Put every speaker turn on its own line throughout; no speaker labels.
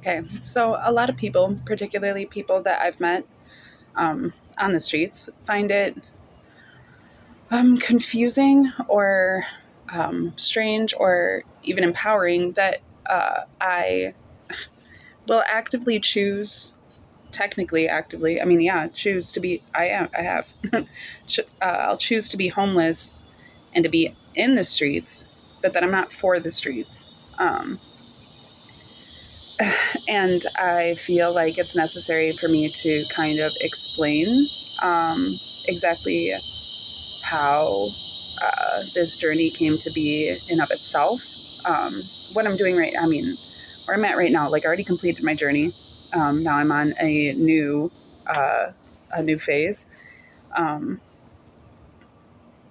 Okay, so a lot of people, particularly people that I've met on the streets, find it confusing or strange or even empowering that I will actively choose, technically actively, I mean, yeah, choose to be, I have, I'll choose to be homeless and to be in the streets, but that I'm not for the streets. Um, and I feel like it's necessary for me to kind of explain um, exactly how this journey came to be in of itself. Um, what I'm doing right, I mean, where I'm at right now, like I already completed my journey. Now I'm on uh, a new phase, um,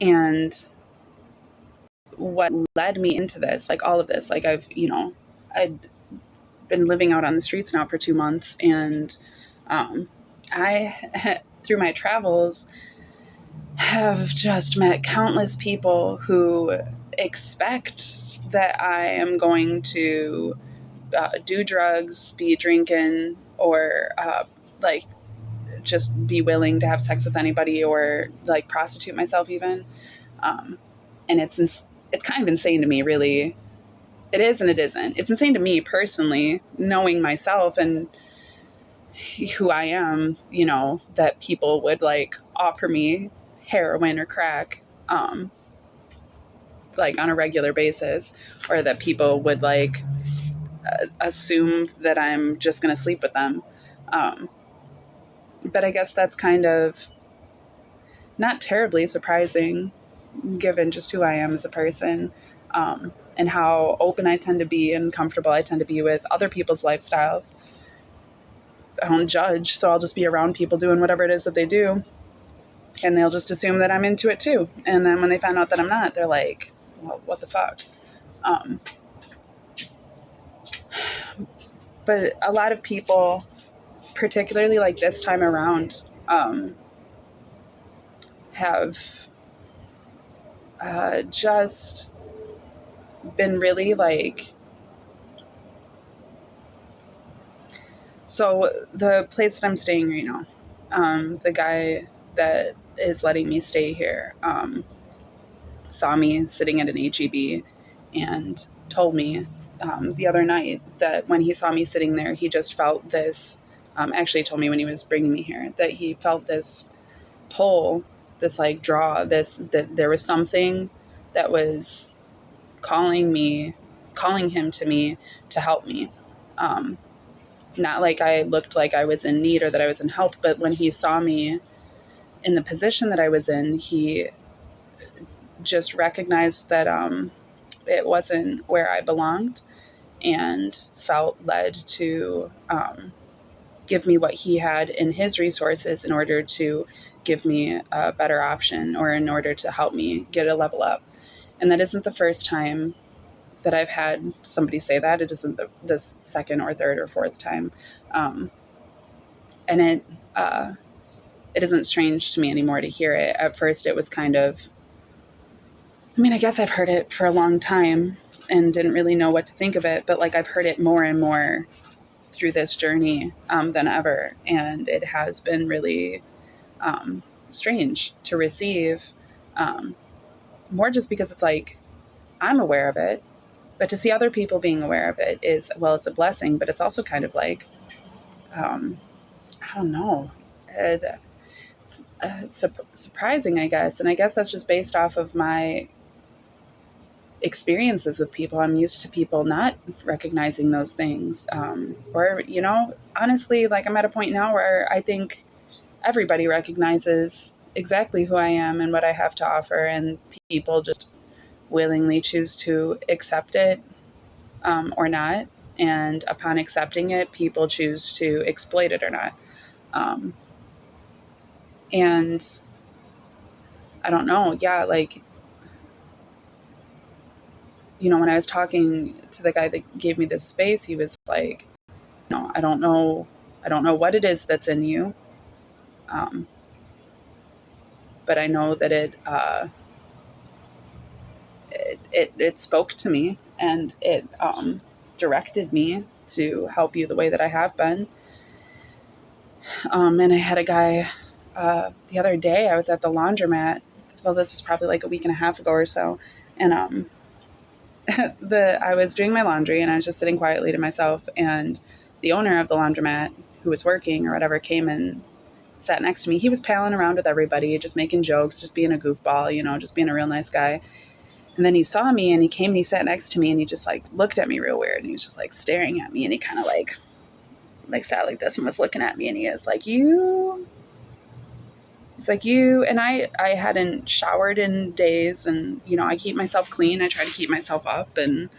and what led me into this, like all of this, like I'd been living out on the streets now for 2 months, and um, I, through my travels, have just met countless people who expect that I am going to do drugs, be drinking, or like just be willing to have sex with anybody, or like prostitute myself even. Um, and it's kind of insane to me, really. It is and it isn't. It's insane to me personally, knowing myself and who I am, that people would like offer me heroin or crack, like on a regular basis, or that people would like assume that I'm just going to sleep with them. Um, but I guess that's kind of not terribly surprising given just who I am as a person, and how open I tend to be and comfortable I tend to be with other people's lifestyles. I don't judge, so I'll just be around people doing whatever it is that they do, and they'll just assume that I'm into it too. And then when they find out that I'm not, they're like, well, what the fuck? Um, but a lot of people, particularly like this time around, have just been really like, so the place that I'm staying right now, the guy that is letting me stay here saw me sitting at an HEB and told me the other night that when he saw me sitting there, he just felt this. Actually, told me when he was bringing me here that he felt this pull, this like draw, this that there was something that was calling him to me to help me. Um, Not like I looked like I was in need or that I was in help, but when he saw me in the position that I was in, he just recognized that it wasn't where I belonged, and felt led to give me what he had in his resources in order to give me a better option, or in order to help me get a level up. And that isn't the first time that I've had somebody say that. It isn't the second or third or fourth time. Um, and it isn't strange to me anymore to hear it. At first, it was kind of, I mean, I guess I've heard it for a long time and didn't really know what to think of it, but like I've heard it more and more through this journey than ever. And it has been really strange to receive, um, more just because it's like I'm aware of it, but to see other people being aware of it is, well, it's a blessing, but it's also kind of like, um, I don't know. It's surprising, I guess. And I guess that's just based off of my experiences with people. I'm used to people not recognizing those things. Or, honestly, like I'm at a point now where I think everybody recognizes exactly who I am and what I have to offer, and people just willingly choose to accept it, or not. And upon accepting it, people choose to exploit it or not. Um, and I don't know. Yeah, like, when I was talking to the guy that gave me this space, he was like, I don't know what it is that's in you, um, but I know that it spoke to me, and it directed me to help you the way that I have been. And I had a guy the other day, I was at the laundromat. Well, this is probably like a week and a half ago or so. And I was doing my laundry and I was just sitting quietly to myself. And the owner of the laundromat, who was working or whatever, came and sat next to me. He was palling around with everybody, just making jokes, just being a goofball, just being a real nice guy. And then he saw me and he came and he sat next to me and he just like looked at me real weird. And he was just like staring at me and he kind of like sat like this and was looking at me and he is like, you. It's like you. And I hadn't showered in days and, I keep myself clean. I try to keep myself up, and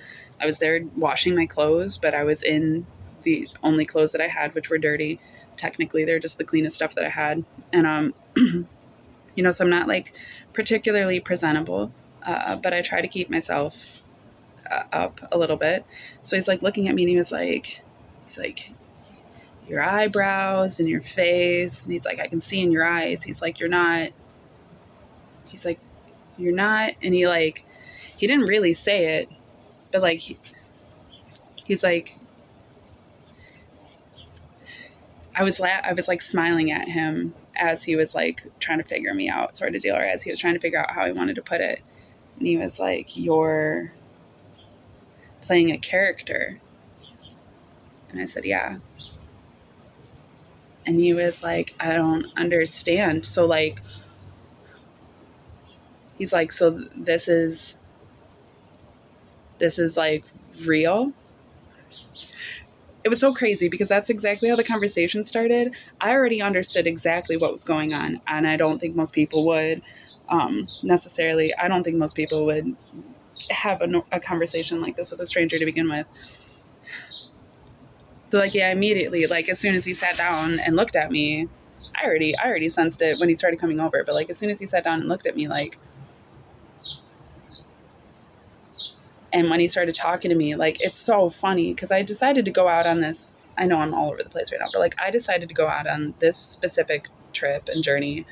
I was there washing my clothes, but I was in the only clothes that I had, which were dirty. Technically, they're just the cleanest stuff that I had. And, so I'm not like particularly presentable, but I try to keep myself up a little bit. So he's like looking at me and he's like, your eyebrows and your face. And he's like, I can see in your eyes. He's like, you're not. And he didn't really say it, but like, he's like, I was like smiling at him as he was like trying to figure me out, sort of deal, or as he was trying to figure out how he wanted to put it. And he was like, you're playing a character. And I said, yeah. And he was like, I don't understand. So like, he's like, so this is like real? It was so crazy because that's exactly how the conversation started. I already understood exactly what was going on. And I don't think most people would necessarily. I don't think most people would have a conversation like this with a stranger to begin with. But like, yeah, immediately, like as soon as he sat down and looked at me, I already sensed it when he started coming over. But like as soon as he sat down and looked at me, like, and when he started talking to me, like, it's so funny because I decided to go out on this. I know I'm all over the place right now, but like I decided to go out on this specific trip and journey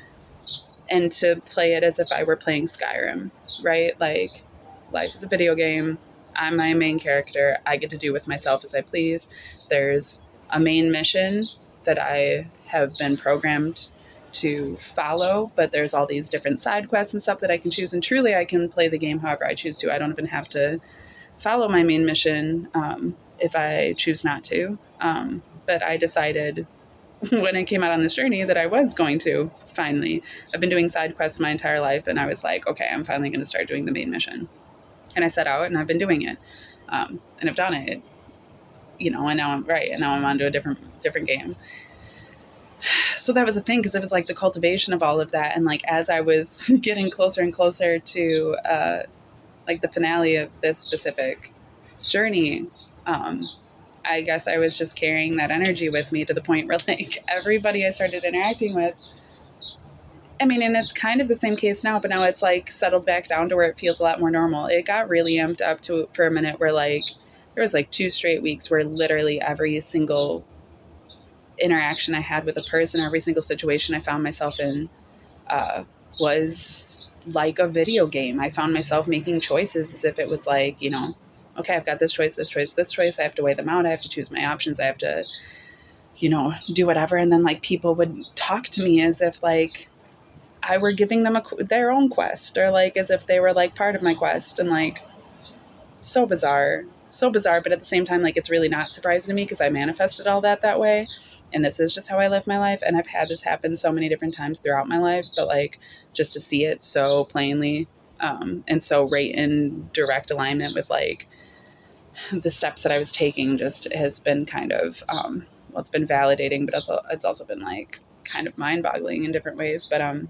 and to play it as if I were playing Skyrim, right? Like, life is a video game. I'm my main character. I get to do with myself as I please. There's a main mission that I have been programmed to follow, but there's all these different side quests and stuff that I can choose. And truly, I can play the game however I choose to. I don't even have to follow my main mission if I choose not to. But I decided when I came out on this journey that I was going to finally. I've been doing side quests my entire life, and I was like, okay, I'm finally going to start doing the main mission. And I set out and I've been doing it. And I've done it, and now I'm right. And now I'm on to a different game. So that was the thing, because it was like the cultivation of all of that. And like, as I was getting closer and closer to like the finale of this specific journey, I guess I was just carrying that energy with me to the point where like everybody I started interacting with, I mean, and it's kind of the same case now, but now it's like settled back down to where it feels a lot more normal. It got really amped up to for a minute where like there was like 2 straight weeks where literally every single interaction I had with a person, every single situation I found myself in was like a video game. I found myself making choices as if it was like, okay, I've got this choice, this choice, this choice. I have to weigh them out. I have to choose my options. I have to, do whatever. And then like people would talk to me as if like I were giving them their own quest, or like as if they were like part of my quest. And like, so bizarre, but at the same time, like, it's really not surprising to me because I manifested all that way. And this is just how I live my life. And I've had this happen so many different times throughout my life, but like just to see it so plainly and so right in direct alignment with like the steps that I was taking just has been kind of, it's been validating, but it's also been like kind of mind boggling in different ways. But it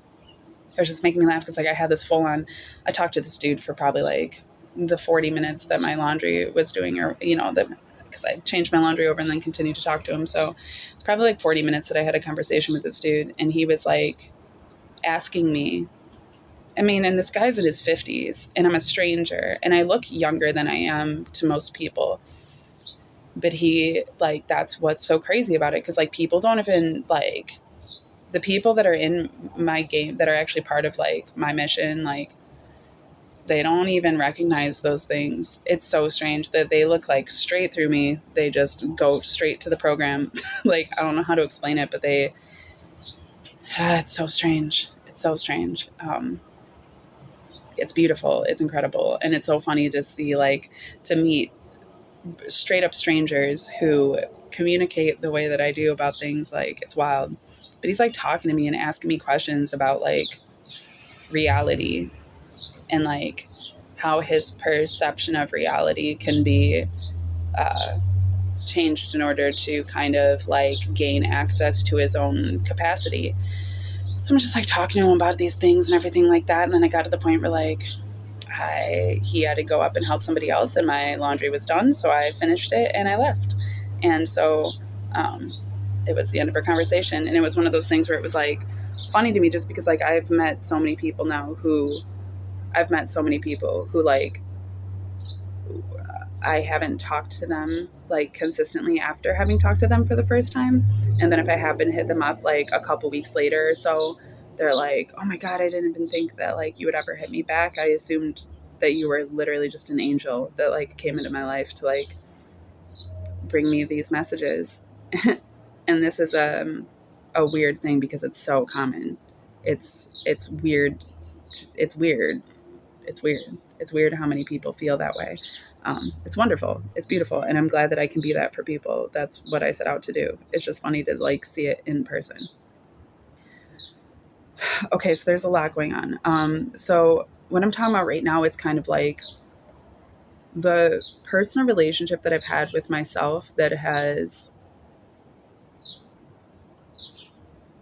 was just making me laugh because like I had this full on, I talked to this dude for probably like the 40 minutes that my laundry was doing, or, because I changed my laundry over and then continued to talk to him. So it's probably like 40 minutes that I had a conversation with this dude. And he was like asking me, and this guy's in his 50s and I'm a stranger and I look younger than I am to most people. But he, like, that's what's so crazy about it. Cause like people don't even like the people that are in my game that are actually part of like my mission, like They don't even recognize those things. It's so strange that they look like straight through me. They just go straight to the program. Like, I don't know how to explain it, but it's so strange. It's so strange. It's beautiful. It's incredible. And it's so funny to see, like, to meet straight up strangers who communicate the way that I do about things. Like, it's wild. But he's like talking to me and asking me questions about like reality and like how his perception of reality can be uh, changed in order to kind of like gain access to his own capacity. So I'm just like talking to him about these things and everything like that. And then I got to the point where like he had to go up and help somebody else and my laundry was done. So I finished it and I left. And so um, it was the end of our conversation. And it was one of those things where it was like funny to me just because like I've met so many people like I haven't talked to them like consistently after having talked to them for the first time. And then if I happen to hit them up like a couple weeks later or so, they're like, oh my God, I didn't even think that like you would ever hit me back. I assumed that you were literally just an angel that like came into my life to like bring me these messages. And this is a weird thing because it's so common. It's weird. It's weird. It's weird. It's weird how many people feel that way. It's wonderful. It's beautiful. And I'm glad that I can be that for people. That's what I set out to do. It's just funny to like see it in person. Okay, so there's a lot going on. So what I'm talking about right now is kind of like the personal relationship that I've had with myself that has,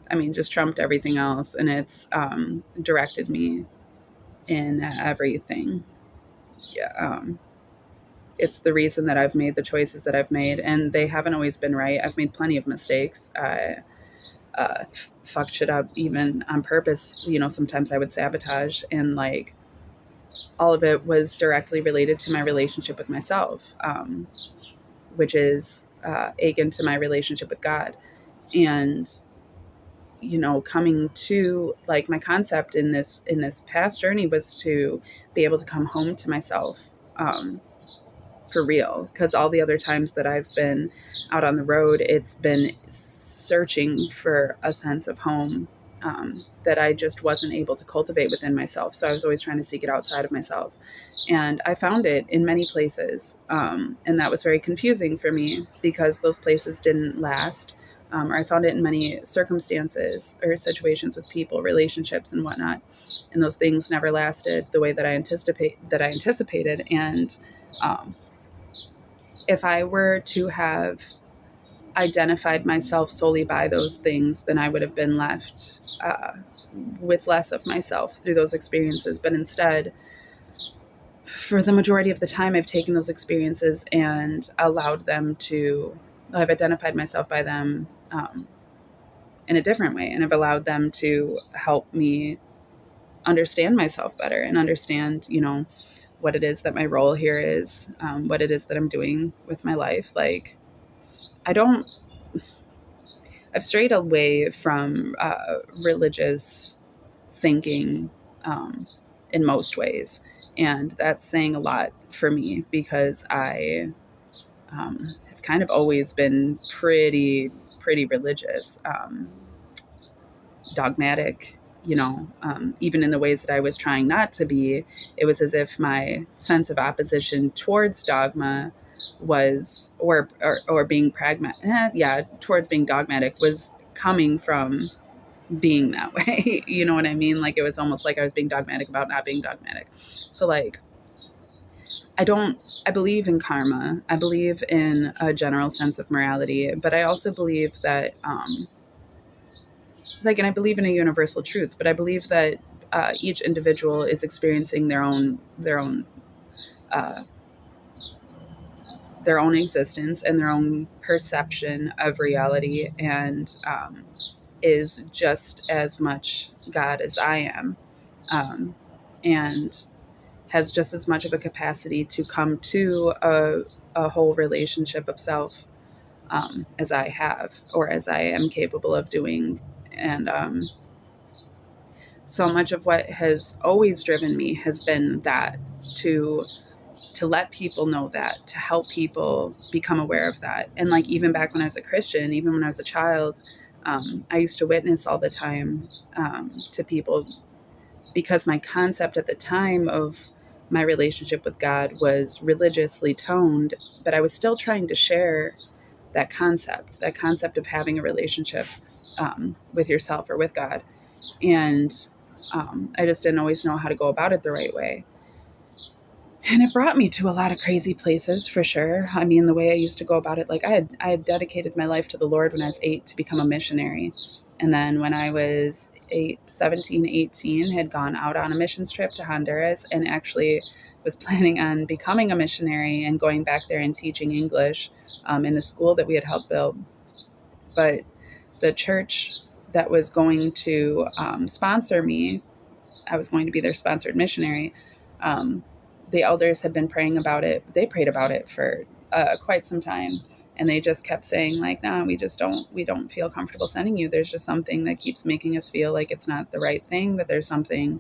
I mean, just trumped everything else. And it's directed me in everything. Yeah. It's the reason that I've made the choices that I've made, and they haven't always been right. I've made plenty of mistakes. I fucked shit up even on purpose. You know, sometimes I would sabotage, and like all of it was directly related to my relationship with myself, which is akin to my relationship with God. And you know, coming to like my concept in this past journey was to be able to come home to myself. For real, because all the other times that I've been out on the road, it's been searching for a sense of home that I just wasn't able to cultivate within myself. So I was always trying to seek it outside of myself. And I found it in many places. And that was very confusing for me because those places didn't last. Or I found it in many circumstances or situations with people, relationships and whatnot. And those things never lasted the way that I anticipated. And if I were to have identified myself solely by those things, then I would have been left with less of myself through those experiences. But instead, for the majority of the time, I've taken those experiences and allowed them to, I've identified myself by them in a different way. And I've allowed them to help me understand myself better and understand, you know, what it is that my role here is, what it is that I'm doing with my life. Like, I've strayed away from religious thinking in most ways. And that's saying a lot for me because I have kind of always been pretty religious, dogmatic, you know, even in the ways that I was trying not to be. It was as if my sense of opposition towards dogma was, or being towards being dogmatic was coming from being that way. You know what I mean? Like, it was almost like I was being dogmatic about not being dogmatic. So like, I believe in karma. I believe in a general sense of morality, but I also believe that, and I believe in a universal truth, but I believe that each individual is experiencing their own existence and their own perception of reality, and is just as much God as I am, and has just as much of a capacity to come to a whole relationship of self as I have, or as I am capable of doing. And so much of what has always driven me has been that, to let people know that, to help people become aware of that. And like, even back when I was a Christian, even when I was a child, I used to witness all the time to people, because my concept at the time of my relationship with God was religiously toned, but I was still trying to share that concept of having a relationship with yourself or with God. And I just didn't always know how to go about it the right way. And it brought me to a lot of crazy places, for sure. I mean, the way I used to go about it, like I had dedicated my life to the Lord when I was 8 to become a missionary. And then when I was 17, 18, had gone out on a missions trip to Honduras, and actually was planning on becoming a missionary and going back there and teaching English in the school that we had helped build. But the church that was going to sponsor me, I was going to be their sponsored missionary. The elders had been praying about it. They prayed about it for quite some time. And they just kept saying, like, no, we don't feel comfortable sending you. There's just something that keeps making us feel like it's not the right thing, that there's something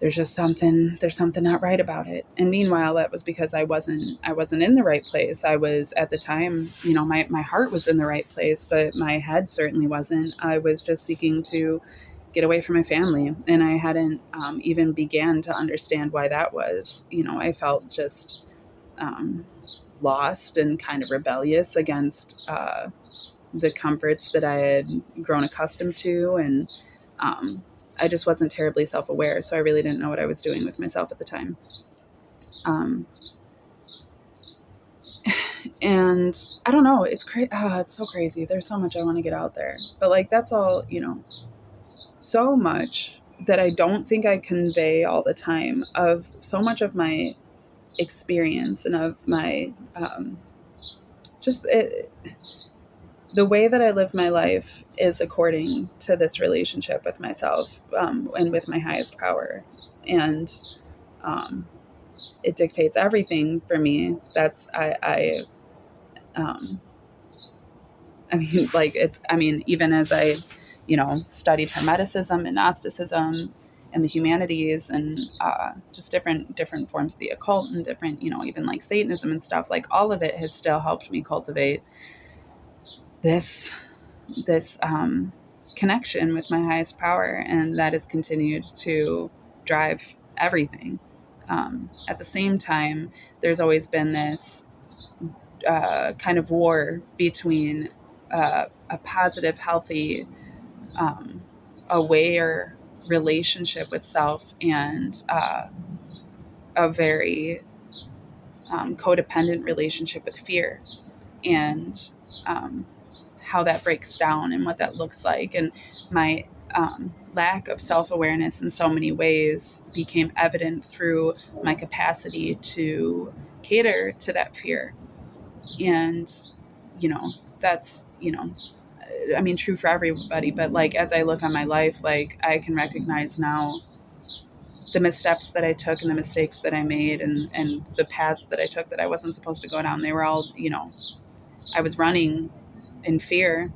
not right about it. And meanwhile, that was because I wasn't in the right place. I was, at the time, my heart was in the right place, but my head certainly wasn't. I was just seeking to get away from my family. And I hadn't even began to understand why that was. I felt just lost and kind of rebellious against the comforts that I had grown accustomed to. And I just wasn't terribly self-aware. So I really didn't know what I was doing with myself at the time. And I don't know, it's crazy. It's so crazy. There's so much I want to get out there, but like, that's all, so much that I don't think I convey all the time, of so much of my experience and of my, the way that I live my life is according to this relationship with myself, and with my highest power. And, it dictates everything for me. Even as I, studied Hermeticism and Gnosticism and the humanities, and just different forms of the occult, and different, even like Satanism and stuff, like all of it has still helped me cultivate this connection with my highest power, and that has continued to drive everything. At the same time, there's always been this kind of war between a positive, healthy, aware relationship with self, and a very codependent relationship with fear, and how that breaks down and what that looks like. And my lack of self-awareness in so many ways became evident through my capacity to cater to that fear. And, that's, true for everybody. But like, as I look on my life, like, I can recognize now the missteps that I took and the mistakes that I made, and the paths that I took that I wasn't supposed to go down. They were all, I was running in fear.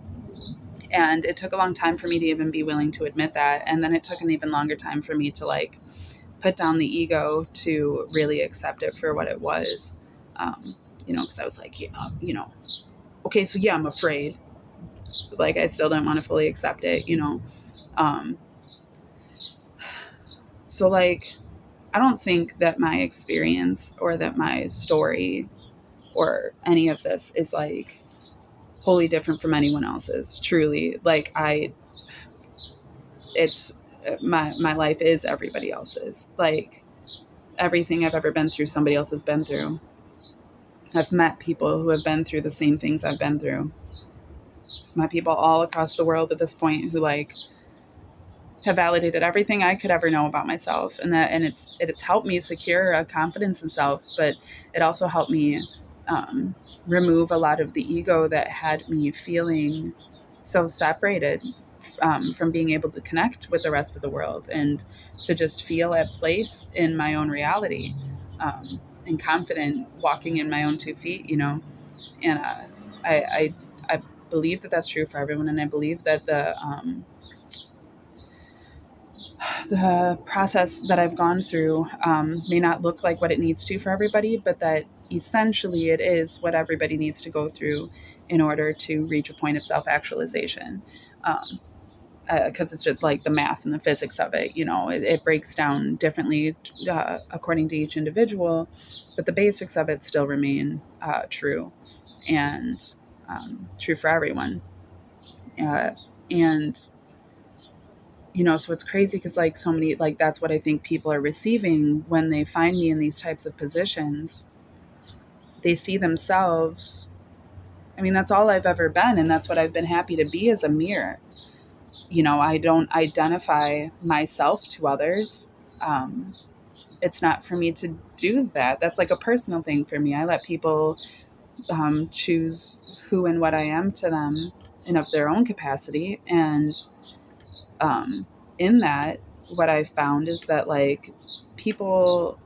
And it took a long time for me to even be willing to admit that. And then it took an even longer time for me to like put down the ego to really accept it for what it was. Because I was like, okay, so yeah, I'm afraid. Like, I still don't want to fully accept it, So like, I don't think that my experience or that my story or any of this is like wholly different from anyone else's. Truly, like, it's my life is everybody else's. Like, everything I've ever been through, somebody else has been through. I've met people who have been through the same things I've been through. I've met people all across the world at this point who like have validated everything I could ever know about myself, and it's helped me secure a confidence in self, but it also helped me remove a lot of the ego that had me feeling so separated from being able to connect with the rest of the world, and to just feel at place in my own reality, and confident walking in my own 2 feet, and I believe that that's true for everyone, and I believe that the process that I've gone through may not look like what it needs to for everybody, but that essentially it is what everybody needs to go through in order to reach a point of self-actualization. Because it's just like the math and the physics of it, it breaks down differently according to each individual, but the basics of it still remain true and true for everyone. And so it's crazy because like so many, like that's what I think people are receiving when they find me in these types of positions. They see themselves. I mean, that's all I've ever been, and that's what I've been happy to be, as a mirror. I don't identify myself to others. Um, it's not for me to do that. That's like a personal thing for me. I let people choose who and what I am to them and of their own capacity. And in that, what I've found is that like people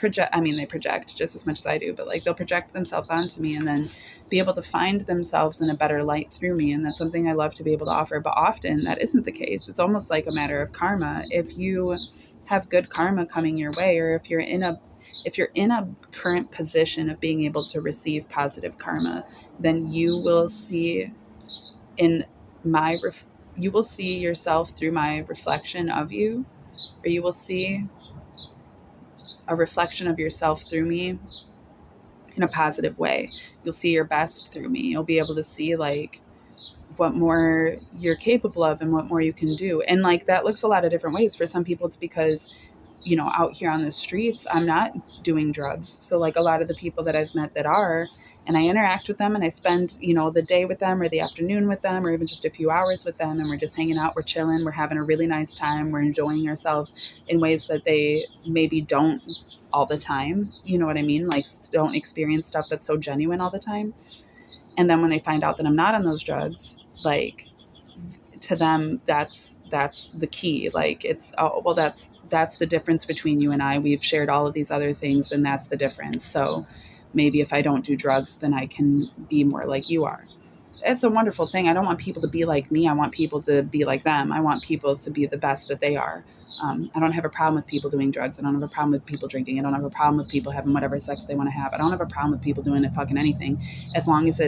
they project just as much as I do, but like they'll project themselves onto me and then be able to find themselves in a better light through me. And that's something I love to be able to offer. But often that isn't the case. It's almost like a matter of karma. If you have good karma coming your way, or if you're in a current position of being able to receive positive karma, then you will see in you will see yourself through my reflection of you, or you will see a reflection of yourself through me in a positive way. You'll see your best through me. You'll be able to see like what more you're capable of and what more you can do. And like that looks a lot of different ways. For some people, it's because out here on the streets, I'm not doing drugs. So like a lot of the people that I've met that are, and I interact with them and I spend, the day with them or the afternoon with them or even just a few hours with them. And we're just hanging out, we're chilling, we're having a really nice time. We're enjoying ourselves in ways that they maybe don't all the time. You know what I mean? Like don't experience stuff that's so genuine all the time. And then when they find out that I'm not on those drugs, like to them, that's the key. Like it's, oh, well, that's the difference between you and I. We've shared all of these other things and that's the difference. So maybe if I don't do drugs, then I can be more like you are. It's a wonderful thing. I don't want people to be like me. I want people to be like them. I want people to be the best that they are. I don't have a problem with people doing drugs. I don't have a problem with people drinking. I don't have a problem with people having whatever sex they want to have. I don't have a problem with people doing fucking anything, as long as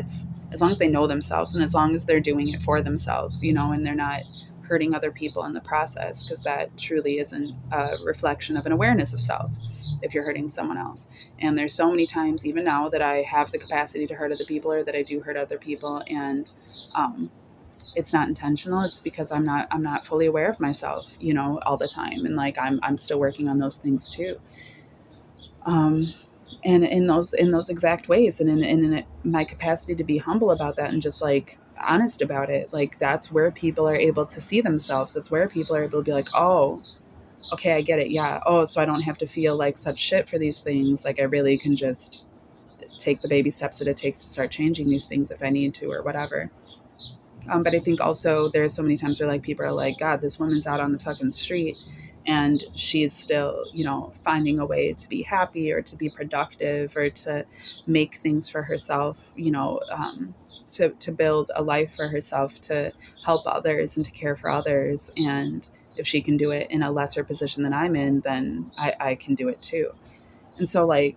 they know themselves and as long as they're doing it for themselves, and they're not hurting other people in the process, because that truly isn't a reflection of an awareness of self if you're hurting someone else. And there's so many times, even now, that I have the capacity to hurt other people or that I do hurt other people, and it's not intentional. It's because I'm not fully aware of myself, all the time. And like I'm still working on those things too. And in those exact ways, and in my capacity to be humble about that and just like honest about it, like that's where people are able to see themselves. That's where people are able to be like, oh, okay, I get it. Yeah. Oh, so I don't have to feel like such shit for these things. Like I really can just take the baby steps that it takes to start changing these things if I need to or whatever. But I think also there's so many times where like people are like, God, this woman's out on the fucking street and she's still, finding a way to be happy or to be productive or to make things for herself, to build a life for herself, to help others and to care for others. And if she can do it in a lesser position than I'm in, then I can do it too. And so like,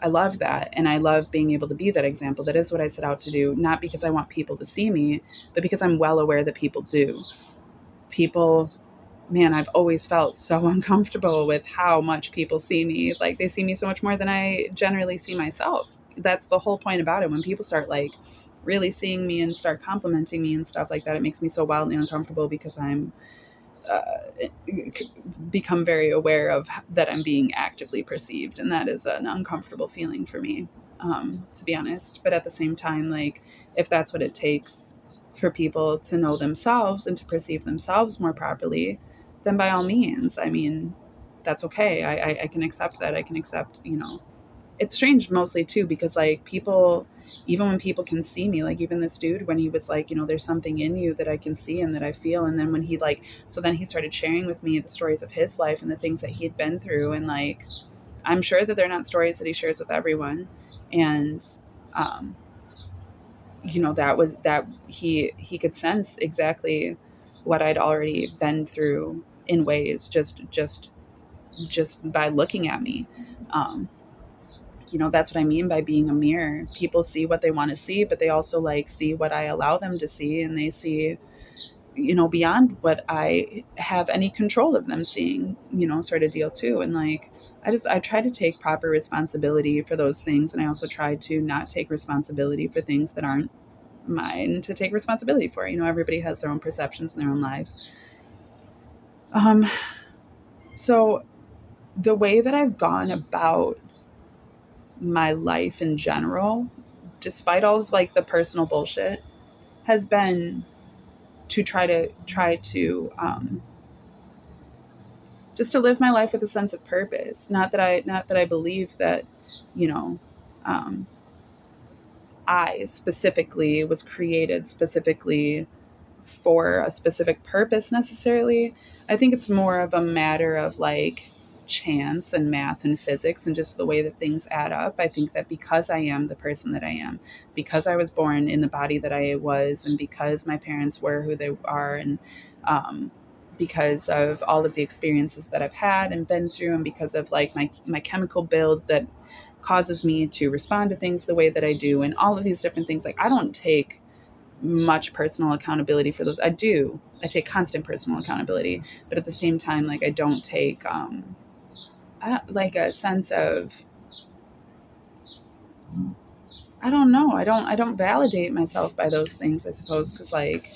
I love that. And I love being able to be that example. That is what I set out to do, not because I want people to see me, but because I'm well aware that people do. People, man, I've always felt so uncomfortable with how much people see me. Like they see me so much more than I generally see myself. That's the whole point about it. When people start like really seeing me and start complimenting me and stuff like that, it makes me so wildly uncomfortable because I'm become very aware of that I'm being actively perceived, and that is an uncomfortable feeling for me, to be honest. But at the same time, like if that's what it takes for people to know themselves and to perceive themselves more properly, then by all means, I mean, that's okay. I can accept that. I can accept, it's strange mostly too, because like people, even when people can see me, like even this dude, when he was like, there's something in you that I can see and that I feel. And then when he like, so then he started sharing with me the stories of his life and the things that he had been through. And like, I'm sure that they're not stories that he shares with everyone. And, that was that he could sense exactly what I'd already been through in ways just by looking at me. That's what I mean by being a mirror. People see what they want to see, but they also like see what I allow them to see, and they see, beyond what I have any control of them seeing, sort of deal too. And like, I try to take proper responsibility for those things. And I also try to not take responsibility for things that aren't mine to take responsibility for. Everybody has their own perceptions in their own lives. So the way that I've gone about my life in general, despite all of like the personal bullshit, has been to try to just to live my life with a sense of purpose. Not that I believe that, um, I specifically was created specifically for a specific purpose necessarily. I think it's more of a matter of like chance and math and physics and just the way that things add up. I think that because I am the person that I am, because I was born in the body that I was, and because my parents were who they are, and because of all of the experiences that I've had and been through, and because of like my chemical build that causes me to respond to things the way that I do, and all of these different things, like I don't take much personal accountability for those. I take constant personal accountability, but at the same time, like I don't take like a sense of, I don't know, I don't validate myself by those things, I suppose, because like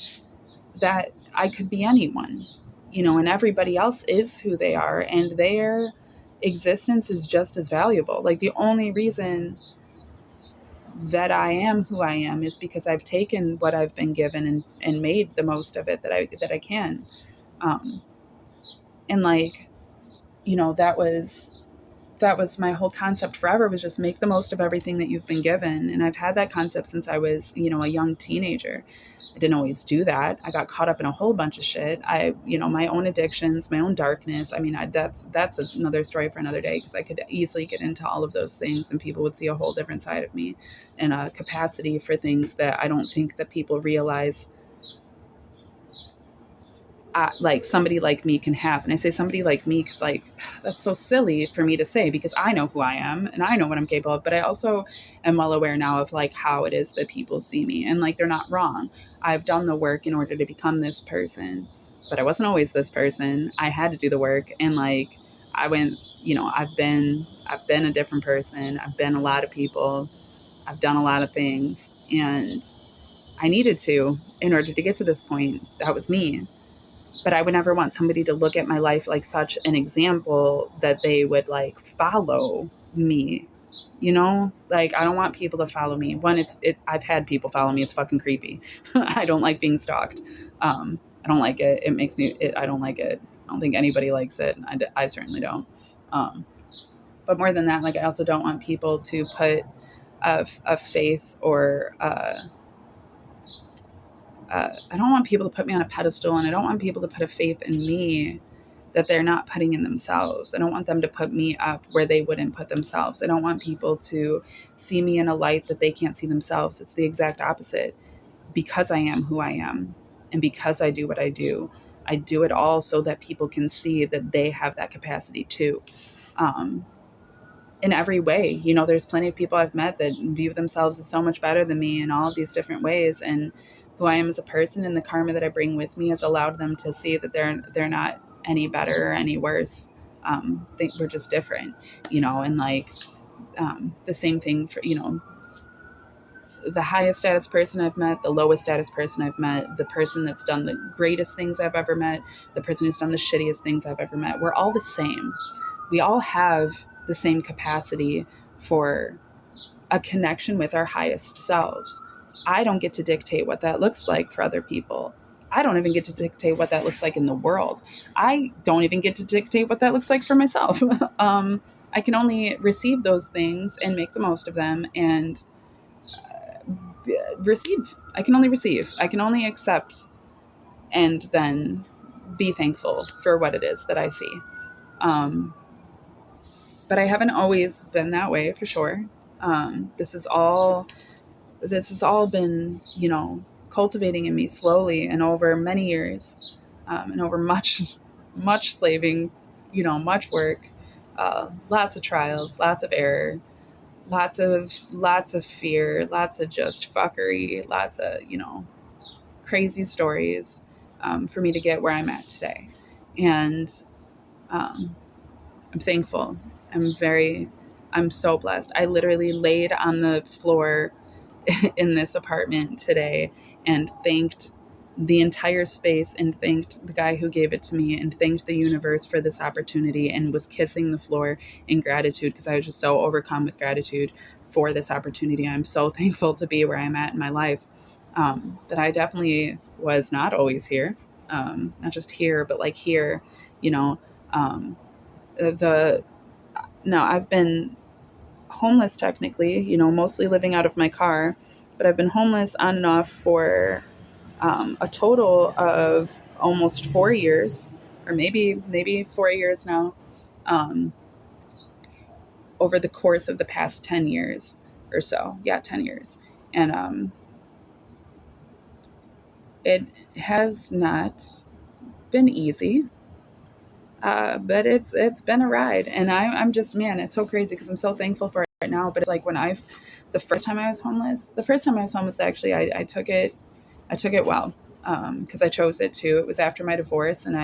that I could be anyone, and everybody else is who they are, and their existence is just as valuable. Like the only reason that I am who I am is because I've taken what I've been given and made the most of it that I can. Um, and like, that was my whole concept forever, was just make the most of everything that you've been given. And I've had that concept since I was, a young teenager. I didn't always do that. I got caught up in a whole bunch of shit. My own addictions, my own darkness. I mean, that's another story for another day, because I could easily get into all of those things and people would see a whole different side of me, and a capacity for things that I don't think that people realize like somebody like me can have. And I say somebody like me because like that's so silly for me to say, because I know who I am and I know what I'm capable of, but I also am well aware now of like how it is that people see me, and like they're not wrong. I've done the work in order to become this person, but I wasn't always this person. I had to do the work, and like I went, I've been a different person. I've been a lot of people. I've done a lot of things, and I needed to in order to get to this point. That was me. But I would never want somebody to look at my life like such an example that they would like follow me. Like I don't want people to follow me. One, I've had people follow me. It's fucking creepy. I don't like being stalked. I don't like it. It makes me, I don't like it. I don't think anybody likes it. I certainly don't. But more than that, like I also don't want people to put a faith or, I don't want people to put me on a pedestal, and I don't want people to put a faith in me that they're not putting in themselves. I don't want them to put me up where they wouldn't put themselves. I don't want people to see me in a light that they can't see themselves. It's the exact opposite. Because I am who I am, and because I do what I do it all so that people can see that they have that capacity too. In every way, there's plenty of people I've met that view themselves as so much better than me in all of these different ways. And who I am as a person and the karma that I bring with me has allowed them to see that they're not any better or any worse. We're just different, and like, the same thing for, the highest status person I've met, the lowest status person I've met, the person that's done the greatest things I've ever met, the person who's done the shittiest things I've ever met. We're all the same. We all have the same capacity for a connection with our highest selves. I don't get to dictate what that looks like for other people. I don't even get to dictate what that looks like in the world. I don't even get to dictate what that looks like for myself. I can only receive those things and make the most of them, and receive. I can only receive. I can only accept, and then be thankful for what it is that I see. But I haven't always been that way, for sure. This has all been, cultivating in me slowly and over many years, and over much, much slaving, much work, lots of trials, lots of error, lots of fear, lots of just fuckery, lots of crazy stories, for me to get where I'm at today. And um, I'm thankful. I'm so blessed. I literally laid on the floor in this apartment today and thanked the entire space and thanked the guy who gave it to me and thanked the universe for this opportunity and was kissing the floor in gratitude because I was just so overcome with gratitude for this opportunity. I'm so thankful to be where I'm at in my life. That I definitely was not always here. Not just here, but like here, you know, um, the no, I've been homeless technically, mostly living out of my car, but I've been homeless on and off for a total of almost 4 years, or maybe 4 years now, um, over the course of the past 10 years or so. Yeah, 10 years, and it has not been easy. But it's been a ride, and I'm just, man, it's so crazy because I'm so thankful for it right now. But it's like the first time I was homeless, actually, I took it well, because I chose it too. It was after my divorce, and